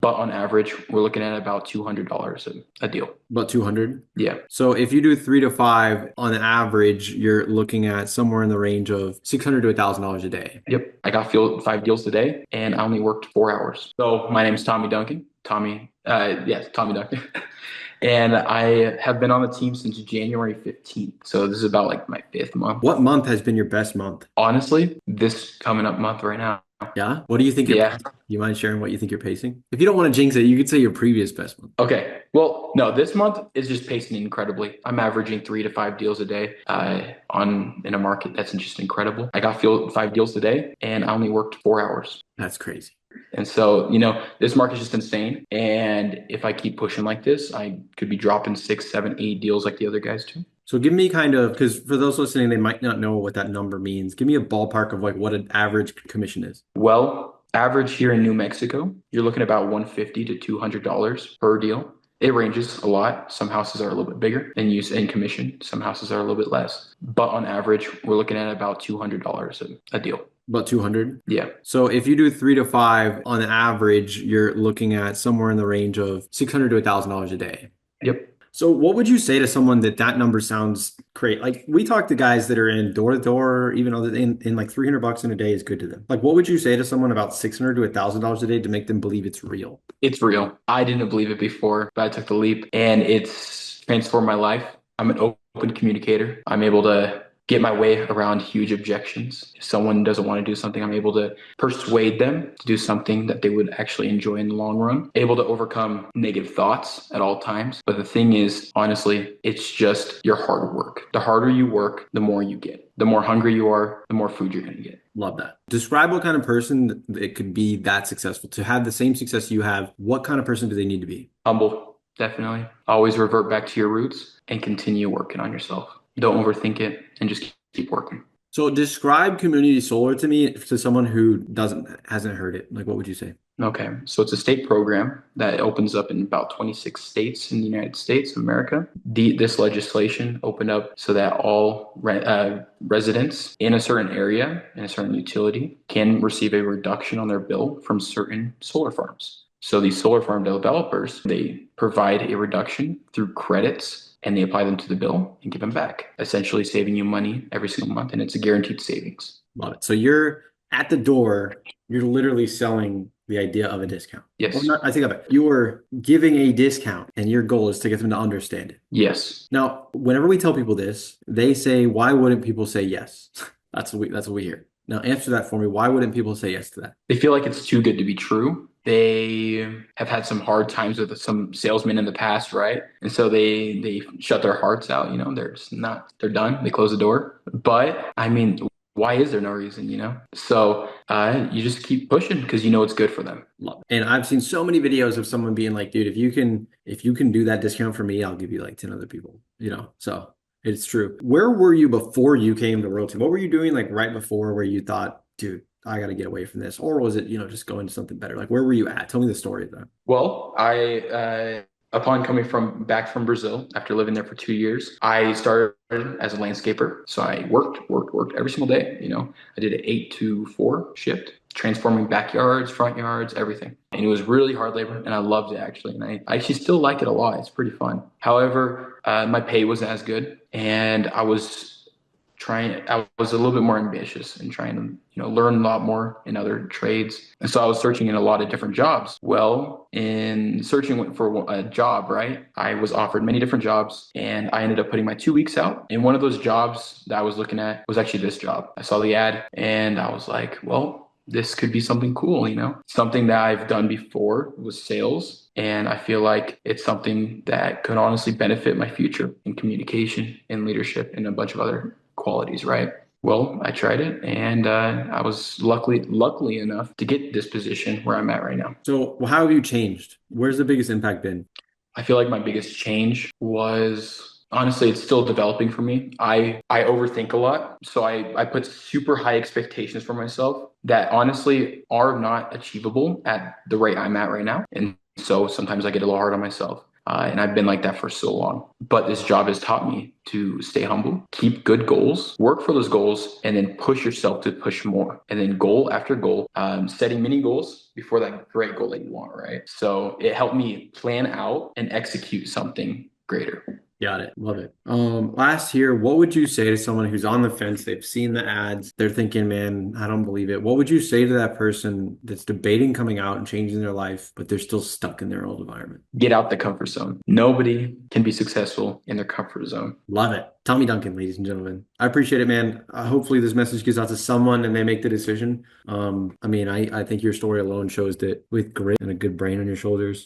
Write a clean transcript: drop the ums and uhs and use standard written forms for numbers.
but on average, we're looking at about $200 a deal. About 200. Yeah. So if you do 3 to 5 on average, you're looking at somewhere in the range of 600 to $1,000 a day. Yep. I got 5 deals today and I only worked 4 hours. So my name is Tommy Duncan. Yes, Tommy Duncan. And I have been on the team since January 15th. So this is about like my fifth month. What month has been your best month? Honestly, this coming up month right now. Yeah. What do you think you're Yeah. pacing? You mind sharing what you think you're pacing? If you don't want to jinx it, you could say your previous best month. Okay. Well, no, this month is just pacing incredibly. I'm averaging 3 to 5 deals a day on in a market that's just incredible. I got 5 deals today and I only worked 4 hours. That's crazy. And so, this market's just insane. And if I keep pushing like this, I could be dropping 6, 7, 8 deals like the other guys do. So give me kind of, because for those listening, they might not know what that number means. Give me a ballpark of like what an average commission is. Well, average here in New Mexico, you're looking about $150 to $200 per deal. It ranges a lot. Some houses are a little bit bigger in commission. Some houses are a little bit less. But on average, we're looking at about $200 a deal. About 200. Yeah. So if you do 3 to 5 on average, you're looking at somewhere in the range of 600 to $1,000 a day. Yep. So what would you say to someone that number sounds great? Like we talk to guys that are in door to door, even though in like $300 in a day is good to them. Like what would you say to someone about 600 to $1,000 a day to make them believe it's real? It's real. I didn't believe it before, but I took the leap and it's transformed my life. I'm an open communicator. I'm able to get my way around huge objections. If someone doesn't want to do something, I'm able to persuade them to do something that they would actually enjoy in the long run. Able to overcome negative thoughts at all times. But the thing is, honestly, it's just your hard work. The harder you work, the more you get. The more hungry you are, the more food you're going to get. Love that. Describe what kind of person it could be that successful. To have the same success you have, what kind of person do they need to be? Humble, definitely. Always revert back to your roots and continue working on yourself. Don't overthink it and just keep working. So describe community solar to me to someone who hasn't heard it. Like what would you say? Okay, so it's a state program that opens up in about 26 states in the United States of America. This legislation opened up so that all residents in a certain area, in a certain utility, can receive a reduction on their bill from certain solar farms. So these solar farm developers, they provide a reduction through credits and they apply them to the bill and give them back, essentially saving you money every single month. And it's a guaranteed savings. Love it. So you're at the door, you're literally selling the idea of a discount. Yes. Or not, I think of it. You are giving a discount and your goal is to get them to understand it. Yes. Now, whenever we tell people this, they say, why wouldn't people say yes? That's what we hear. Now answer that for me. Why wouldn't people say yes to that? They feel like it's too good to be true. They have had some hard times with some salesmen in the past, right? And so they shut their hearts out, they're done. They close the door. But I mean, why is there no reason? So you just keep pushing because you know it's good for them. Love it. And I've seen so many videos of someone being like, dude, if you can do that discount for me, I'll give you like 10 other people, so it's true. Where were you before you came to Royalty? What were you doing like right before where you thought, dude, I got to get away from this? Or was it, just going to something better? Like, where were you at? Tell me the story of that. Well, upon coming back from Brazil after living there for 2 years, I started as a landscaper. So I worked every single day. I did an 8 to 4 shift, transforming backyards, front yards, everything. And it was really hard labor and I loved it actually. And I actually still like it a lot. It's pretty fun. However, my pay wasn't as good and I was a little bit more ambitious and trying to, learn a lot more in other trades. And so I was searching in a lot of different jobs. Well, in searching for a job, right, I was offered many different jobs and I ended up putting my 2 weeks out. And one of those jobs that I was looking at was actually this job. I saw the ad and I was like, well, this could be something cool, something that I've done before was sales. And I feel like it's something that could honestly benefit my future in communication and leadership and a bunch of other qualities, right? Well, I tried it and I was luckily enough to get this position where I'm at right now. So how have you changed? Where's the biggest impact been? I feel like my biggest change was honestly, it's still developing for me. I overthink a lot. So I put super high expectations for myself that honestly are not achievable at the rate I'm at right now. And so sometimes I get a little hard on myself. And I've been like that for so long. But this job has taught me to stay humble, keep good goals, work for those goals, and then push yourself to push more. And then goal after goal, setting mini goals before that great goal that you want, right? So it helped me plan out and execute something greater. Got it. Love it. Last here, what would you say to someone who's on the fence? They've seen the ads, they're thinking, man, I don't believe it. What would you say to that person that's debating coming out and changing their life, but they're still stuck in their old environment? Get out the comfort zone. Nobody can be successful in their comfort zone. Love it. Tommy Duncan, ladies and gentlemen. I appreciate it, man. Hopefully this message gets out to someone and they make the decision. I think your story alone shows that with grit and a good brain on your shoulders,